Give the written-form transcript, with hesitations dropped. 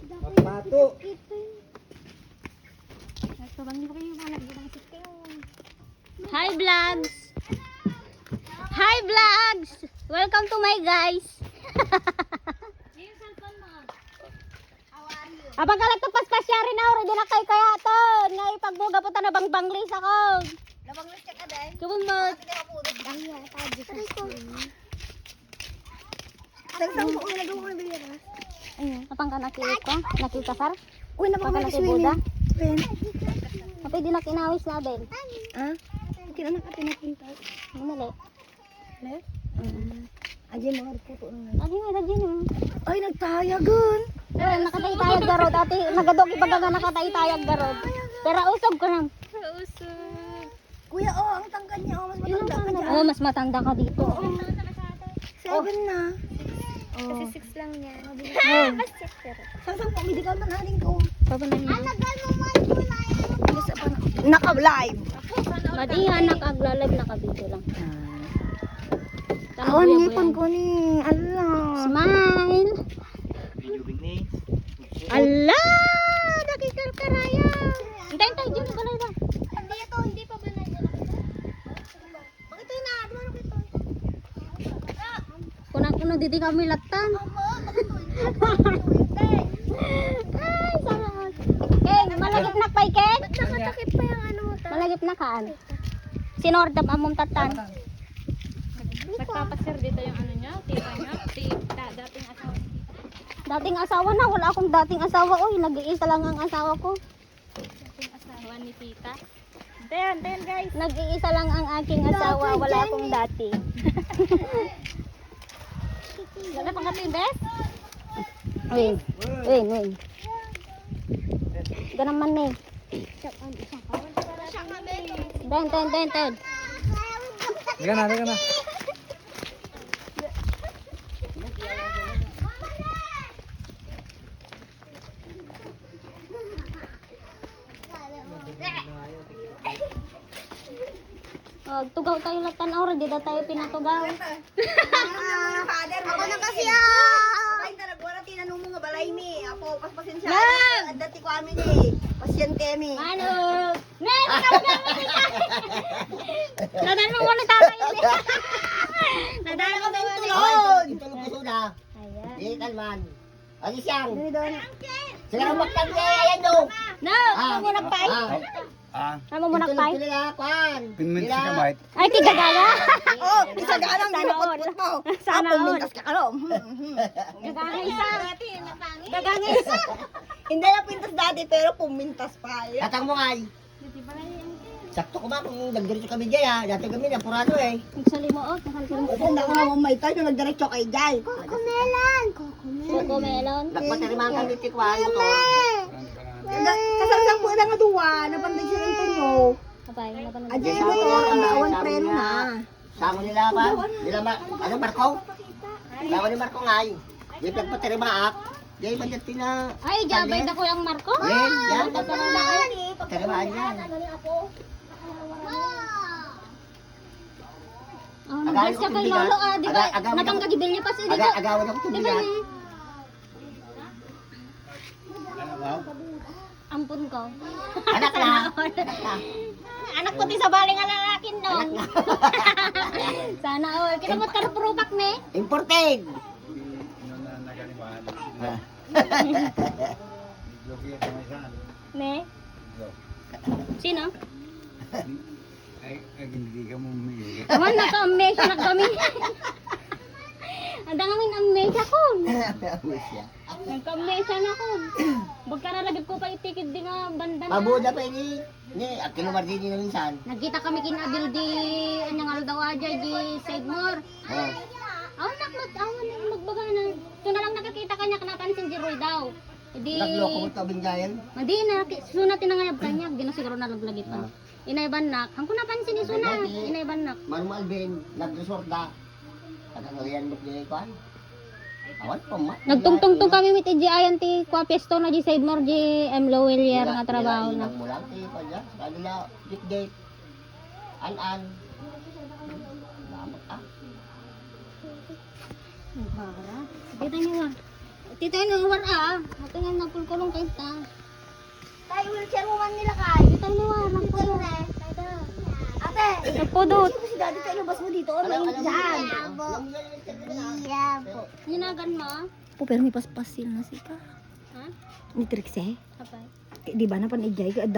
Pato. Hi vlogs! Hi vlogs! Welcome to my guys! Abang ka nagtapaspas rin na rin na kay kaya to. Ngay pagbuga po na bang banglis ako. Nabanglis ka ka din? Kubong mo. Nagsang po na nagawa ko na bilya na. Ayun, apang ka nakilit ko? Nakikasar? Uy, Apang ka napakamal nakibuda? swimming. Kapag di nakinawis na din. Ah? Kina na ka pinakinta. Mamali. Ne? Aje mo puto na. Adi nga, adi nga. Ay, nagtayagan. Pero nakatay-tayag garod. Ati, nagadok ibaga nakatay-tayag garod. Pero usog ko lang. Kuya, oh, ang tangkad niya. Oh, mas matanda ka dyan. Oh, mas matanda ka dito. 7 na. Oh. Kasi 6 lang niya. Oh. Sasang po, medical man haling ko. Papa na niya. Naka-live. Madihan, nakaglalag, nakabito lang. Awan, ngipon ko ni. Allah. Smile! Video bini. Allah! Nakikarkaraya! Hintay, hintay, dyan na balay ba? Hindi ito, hindi pa ba na dyan? Bakit ito na? Dumano ko ito. Kuno dito kami latan. Ay, sarap. Keng, malagip na pay, Keng? Nakatakip pa yung ano mo. Malagip na kaan. Sinordap among tatan. Nagpapasir dito yung ano niya, tita niya, dating asawa. Dating asawa na, wala akong dating asawa. Uy, nag-iisa lang ang asawa ko. Dating asawa ni tita. Ten guys. Nag-iisa lang ang aking asawa, wala akong dati. Wala pang kato yung best? Wait. Ganun man eh. Ten. Teka na. Tugaw tayo latan ora, di daw tayo pinatugaw. Father, ako na kasi ah. Ay, wala tinanong mo nga balay mi. Ako, paspasin siya. Ang dati ko amin eh. Pasyente mi. Ano? Nen, tawag mo niya. Nadan mo muna tatay yun eh. Nadan mo daw yun. Tulon. Tulog ko suna. Ayan. Di kalman. Ano siyang? Dili doon. Sigara magtag niya. Ayan do. No, ito muna pa eh. Tama muna pa eh. Pila kwan. Pinminti ka, Mike. Ay, tigagala. Oh, isa ganang Sana ginapot mo. Sana Apo, all. mintas ka kalom. Gagangisa. Gagangisa. Hindi na pintas dati pero pumintas pa. Katang mo ngay. Sakto ko ba kung nagdiretso kami dyan ha. Dati kami na purado eh. Nagsalimuot. Nakalkalimuot. Kung ako nga may tayo na nagdiretso kay Jai. Coco melon. Nagpatiriman kami tikwan mo to. Kasang po na nga duwa. Napanday siya ng tunyo. Abay, napanood. Adyo yung motor. Ang naawan preno na. Samo nila pa. Ano Marco? Samo ni Marco ngay. Di nagpatirimaak. Di ba dati na. Ay, jabay na ko yung Marco. Yan. Patirimaan yan. Oh, nag-bless ka kay Lolo ah, di ba? Agawan ako. Napanggagibil niya pa siya dito. Agawan ako Di ba tumilat. ni? Ampun ko. Anak na. Anak ko ti sa baling nga lalakin nung. Sana all. Kinamot ka ruprupak ne. Imported. Ne? Sino? Ay, hindi ka mo umiiyak. Aman na ka, amnesia na kami. Ang dangawin amnesia ko. Nagka-amnesia na ko. Bagkaralagip ko pa itikid di nga banda na. Mabuda pa ini. Ni, at kinumar din na minsan. Nagkita kami kinabil di anyang aldaw aja di Sedmore. Oh. Awan magbaga na. Ito na lang nakakita kanya kanapansin di Roy daw. Di Nagloko mo tabing gayan. Madi na sunat tinangayab kanya, di na siguro nalaglagit pa. Inayban nak. Ang ko napansin ni Suna, inayban nak. Manumal din, nagresort da. Katangalian mo din ikuan. Awan pa ma. Nagtungtungtong kami mit EJ ayan ti kwa pesto na di Sedmore di M. Lowellier nga trabaho na. Mo lang ti pa dyan. Kanila date. An. Salamat ah. Para. Kita niyo ah. Tito yung war ah. Matingin na pulkulong kayo ta. Tayo, wheelchair mo man nila kay. Tito yung war. Magpulong. Ate, Nagpudot. si daddy tayo labas mo dito. Ano yung dyan? Hinagan mo? Po, pero may paspas sila na sika. Ha? Ni Trixie. Kapay. Di ba na panigay ka?